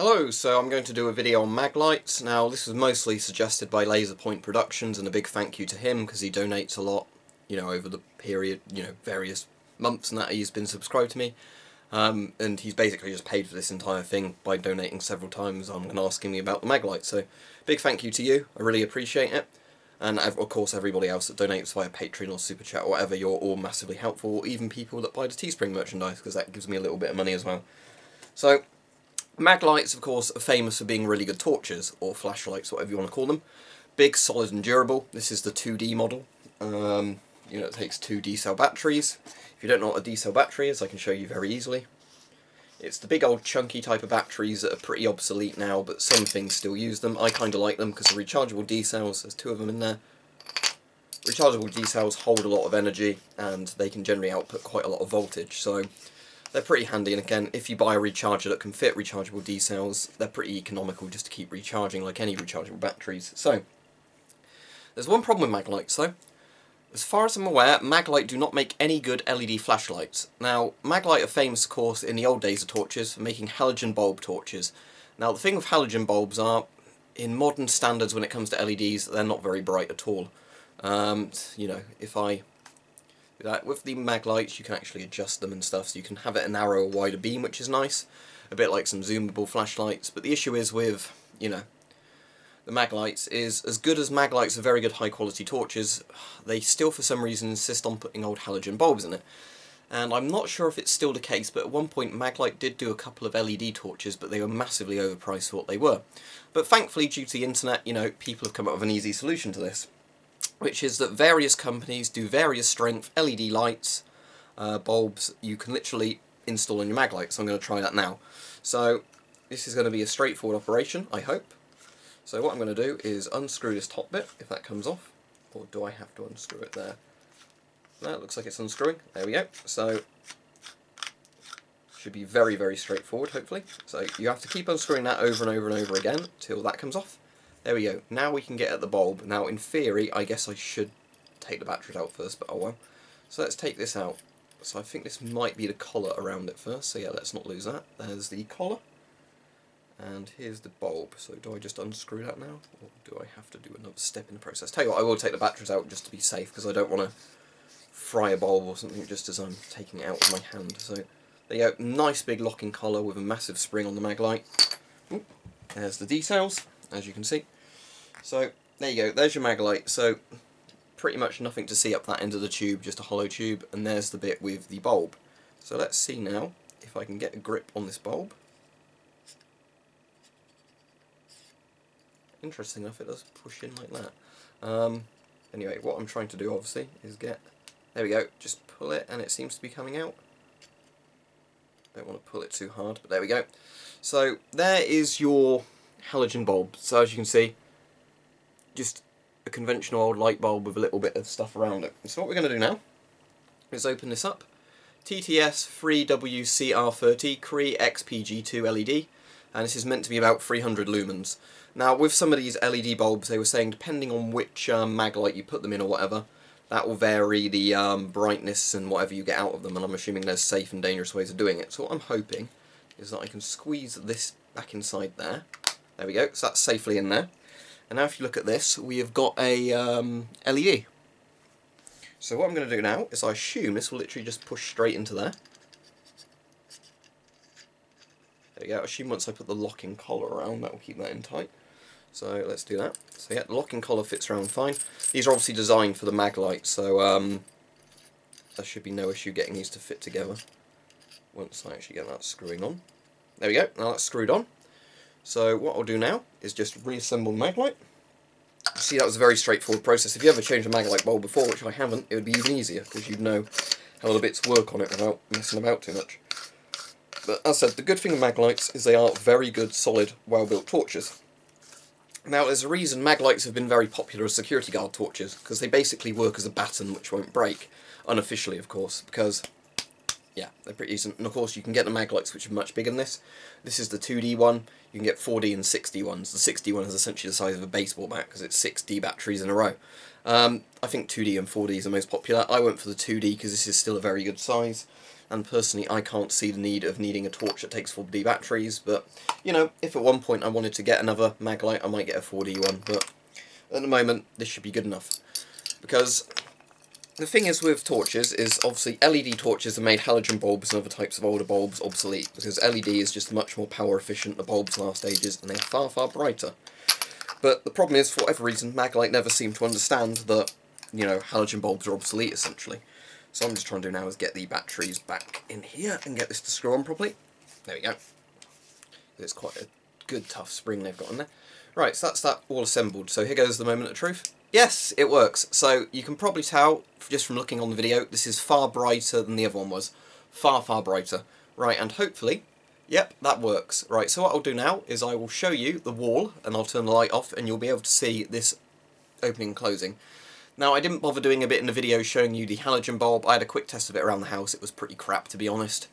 Hello, so I'm going to do a video on Maglites. Now this was mostly suggested by Laserpoint Productions, and a big thank you to him because he donates a lot, over the period, various months and that he's been subscribed to me. And he's basically just paid for this entire thing by donating several times and asking me about the Maglite. So big thank you to you, I really appreciate it. And of course everybody else that donates via Patreon or Super Chat or whatever, you're all massively helpful, even people that buy the Teespring merchandise, because that gives me a little bit of money as well. So Maglites, of course, are famous for being really good torches, or flashlights, whatever you want to call them. Big, solid and durable. This is the 2D model. It takes 2 D-cell batteries. If you don't know what a D-cell battery is, I can show you very easily. It's the big old chunky type of batteries that are pretty obsolete now, but some things still use them. I kind of like them because they're rechargeable D-cells. There's 2 of them in there. Rechargeable D-cells hold a lot of energy, and they can generally output quite a lot of voltage, so they're pretty handy. And again, if you buy a recharger that can fit rechargeable D-cells, they're pretty economical just to keep recharging like any rechargeable batteries. So, there's one problem with Maglites though. As far as I'm aware, Maglite do not make any good LED flashlights. Now, Maglite are famous, of course, in the old days of torches for making halogen bulb torches. Now, the thing with halogen bulbs are, in modern standards when it comes to LEDs, they're not very bright at all. If I with the Maglites, you can actually adjust them and stuff, so you can have it a narrower, wider beam, which is nice. A bit like some zoomable flashlights. But the issue is with, the Maglites is, as good as Maglites are very good high quality torches, they still for some reason insist on putting old halogen bulbs in it. And I'm not sure if it's still the case, but at one point Maglite did do a couple of LED torches, but they were massively overpriced for what they were. But thankfully, due to the internet, people have come up with an easy solution to this, which is that various companies do various strength LED lights, bulbs, you can literally install on your Maglite, so I'm going to try that now. So this is going to be a straightforward operation, I hope. So what I'm going to do is unscrew this top bit, if that comes off, or do I have to unscrew it there? No, it looks like it's unscrewing, there we go. So, should be very, very straightforward, hopefully. So you have to keep unscrewing that over and over and over again, till that comes off. There we go, now we can get at the bulb. Now in theory, I guess I should take the batteries out first, but oh well. So let's take this out. So I think this might be the collar around it first, so yeah, let's not lose that. There's the collar. And here's the bulb. So do I just unscrew that now, or do I have to do another step in the process? Tell you what, I will take the batteries out just to be safe, because I don't want to fry a bulb or something just as I'm taking it out with my hand. So there you go, nice big locking collar with a massive spring on the Maglite. Ooh, there's the details, as you can see. So there you go, there's your Maglite. So pretty much nothing to see up that end of the tube, just a hollow tube, and there's the bit with the bulb. So let's see now if I can get a grip on this bulb. Interesting enough, it does push in like that. Anyway, what I'm trying to do obviously is get, there we go, just pull it and it seems to be coming out. Don't want to pull it too hard, but there we go. So there is your halogen bulb. So as you can see, just a conventional old light bulb with a little bit of stuff around it. So what we're going to do now is open this up. TTS 3WCR30 Cree XPG2 LED, and this is meant to be about 300 lumens. Now with some of these LED bulbs, they were saying depending on which Maglite you put them in or whatever, that will vary the brightness and whatever you get out of them, and I'm assuming there's safe and dangerous ways of doing it. So what I'm hoping is that I can squeeze this back inside there. There we go, so that's safely in there. And now if you look at this, we have got a LED. So what I'm going to do now is I assume this will literally just push straight into there. There we go, I assume once I put the locking collar around, that will keep that in tight. So let's do that. So yeah, the locking collar fits around fine. These are obviously designed for the Maglite, so there should be no issue getting these to fit together once I actually get that screwing on. There we go, now that's screwed on. So what I'll do now is just reassemble the Maglite. See, that was a very straightforward process. If you ever changed a Maglite bulb before, which I haven't, it would be even easier, because you'd know how the bits work on it without messing about too much. But as I said, the good thing with Maglites is they are very good, solid, well-built torches. Now, there's a reason Maglites have been very popular as security guard torches, because they basically work as a baton which won't break, unofficially of course, because, yeah, they're pretty decent. And of course you can get the Maglites which are much bigger than this. This is the 2D one, you can get 4D and 6D ones. The 6D one is essentially the size of a baseball bat, because it's 6D batteries in a row. I think 2D and 4D is the most popular. I went for the 2D because this is still a very good size. and personally I can't see the need of needing a torch that takes 4D batteries, but, you know, if at one point I wanted to get another Maglite, I might get a 4D one, but at the moment this should be good enough. Because the thing is with torches is obviously LED torches have made halogen bulbs and other types of older bulbs obsolete, because LED is just much more power efficient than the bulbs last ages, and they're far, far brighter. But the problem is, for whatever reason, Maglite never seemed to understand that, you know, halogen bulbs are obsolete, essentially. So what I'm just trying to do now is get the batteries back in here and get this to screw on properly. There we go. It's quite a good, tough spring they've got in there. Right, so that's that all assembled. So here goes the moment of truth. Yes, it works. So you can probably tell, just from looking on the video, this is far brighter than the other one was. Far, far brighter. Right, and hopefully, yep, that works. Right, so what I'll do now is I will show you the wall, and I'll turn the light off, and you'll be able to see this opening and closing. Now, I didn't bother doing a bit in the video showing you the halogen bulb. I had a quick test of it around the house. It was pretty crap, to be honest.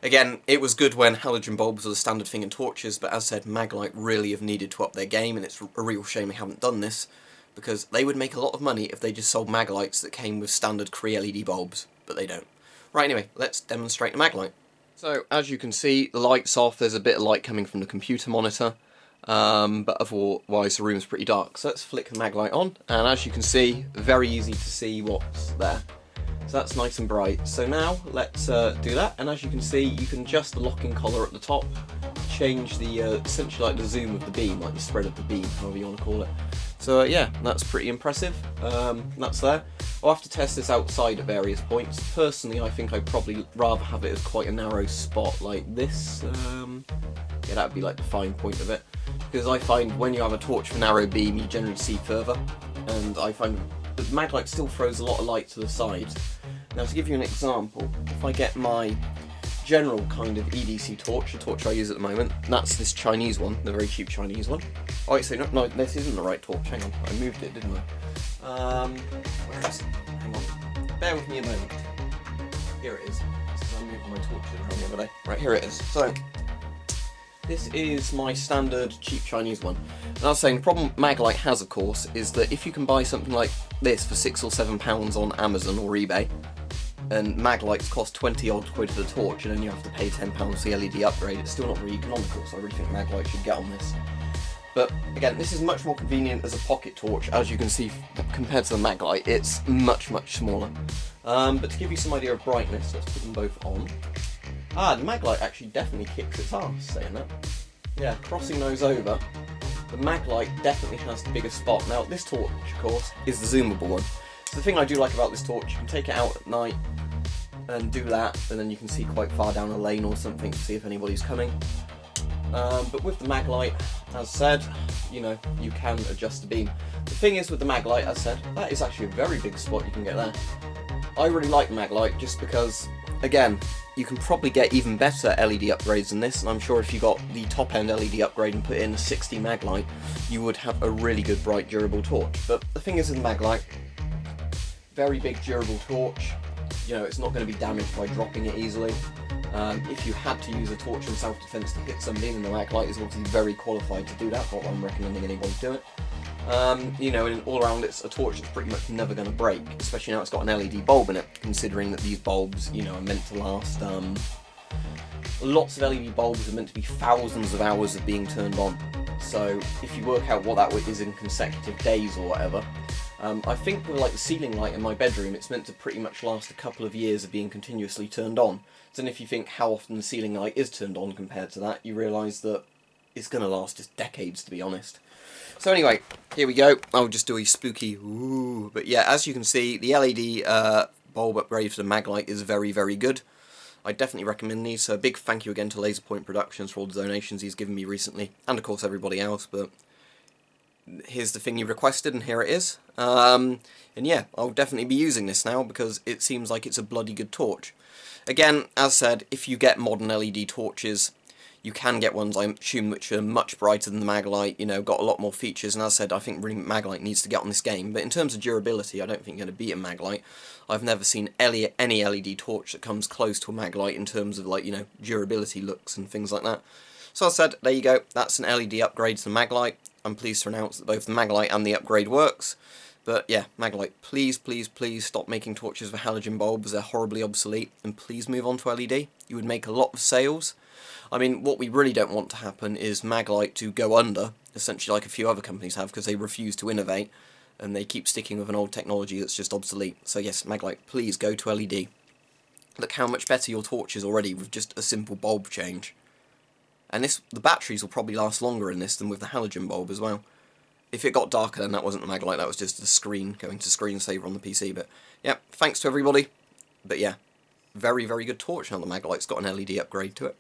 Again, it was good when halogen bulbs were the standard thing in torches, but as said, Maglite really have needed to up their game, and it's a real shame they haven't done this, because they would make a lot of money if they just sold Maglites that came with standard Cree LED bulbs, but they don't. Right, anyway, let's demonstrate the Maglite. So, as you can see, the light's off. There's a bit of light coming from the computer monitor. But otherwise the room's pretty dark. So let's flick the Maglite on, and as you can see, very easy to see what's there. So that's nice and bright. So now let's do that, and as you can see, you can adjust the locking collar at the top, change the essentially like the zoom of the beam, like the spread of the beam, however you want to call it. So yeah, that's pretty impressive. That's there. I'll have to test this outside at various points. Personally, I think I'd probably rather have it as quite a narrow spot like this. Yeah, that would be like the fine point of it. Because I find when you have a torch with a narrow beam, you generally see further. And I find the Maglite still throws a lot of light to the sides. Now, to give you an example, if I get my general kind of EDC torch, the torch I use at the moment, that's this Chinese one, the very cheap Chinese one. Oh, wait, so no, this isn't the right torch. Hang on, I moved it, didn't I? Where is it? Hang on. Bear with me a moment. Here it is. This is I moved my torch around the other day. Right, here it is. So, this is my standard cheap Chinese one. And I was saying, the problem Maglite has, of course, is that if you can buy something like this for £6 or £7 on Amazon or eBay, and Maglites cost 20 odd quid for the torch, and then you have to pay £10 for the LED upgrade, it's still not very economical, so I really think Maglite should get on this. But again, this is much more convenient as a pocket torch. As you can see, compared to the Maglite, it's much, much smaller. But to give you some idea of brightness, let's put them both on. Ah, the Maglite actually definitely kicks its arse, saying that. Yeah, crossing those over, the Maglite definitely has the bigger spot. Now, this torch, of course, is the zoomable one. So the thing I do like about this torch, you can take it out at night and do that, and then you can see quite far down a lane or something to see if anybody's coming. But with the Maglite, as said, you know, you can adjust the beam. The thing is with the Maglite, as said, that is actually a very big spot you can get there. I really like Maglite just because, again, you can probably get even better LED upgrades than this, and I'm sure if you got the top-end LED upgrade and put in a 60 Maglite, you would have a really good, bright, durable torch. But the thing is with Maglite, very big, durable torch, you know, it's not going to be damaged by dropping it easily. If you had to use a torch in self-defense to hit somebody, then the Maglite is obviously very qualified to do that, not that I'm recommending anybody do it. You know, and all around it's a torch that's pretty much never going to break, especially now it's got an LED bulb in it, considering that these bulbs, you know, are meant to last, lots of LED bulbs are meant to be thousands of hours of being turned on. So if you work out what that is in consecutive days or whatever, I think with like the ceiling light in my bedroom, it's meant to pretty much last a couple of years of being continuously turned on. So then if you think how often the ceiling light is turned on compared to that, you realise that it's going to last just decades, to be honest. So anyway, here we go. I'll just do a spooky ooh. But yeah, as you can see, the LED bulb upgrade for the Maglite is very, very good. I definitely recommend these. So a big thank you again to Laserpoint Productions for all the donations he's given me recently, and of course everybody else. But here's the thing you requested, and here it is. And yeah, I'll definitely be using this now because it seems like it's a bloody good torch. Again, as said, if you get modern LED torches, you can get ones, I assume, which are much brighter than the Maglite, you know, got a lot more features, and as I said, I think really Maglite needs to get on this game. But in terms of durability, I don't think you're going to beat a Maglite. I've never seen any LED torch that comes close to a Maglite in terms of, like, you know, durability looks and things like that. So as I said, there you go, that's an LED upgrade to the Maglite. I'm pleased to announce that both the Maglite and the upgrade works. But yeah, Maglite, please, please, please stop making torches with halogen bulbs. They're horribly obsolete, and please move on to LED. You would make a lot of sales. I mean, what we really don't want to happen is Maglite to go under, essentially like a few other companies have, because they refuse to innovate, and they keep sticking with an old technology that's just obsolete. So yes, Maglite, please go to LED. Look how much better your torch is already with just a simple bulb change. And the batteries will probably last longer in this than with the halogen bulb as well. If it got darker, then that wasn't the Maglite, that was just the screen going to screensaver on the PC. But yeah, thanks to everybody. But yeah, very, very good torch now the Maglite's got an LED upgrade to it.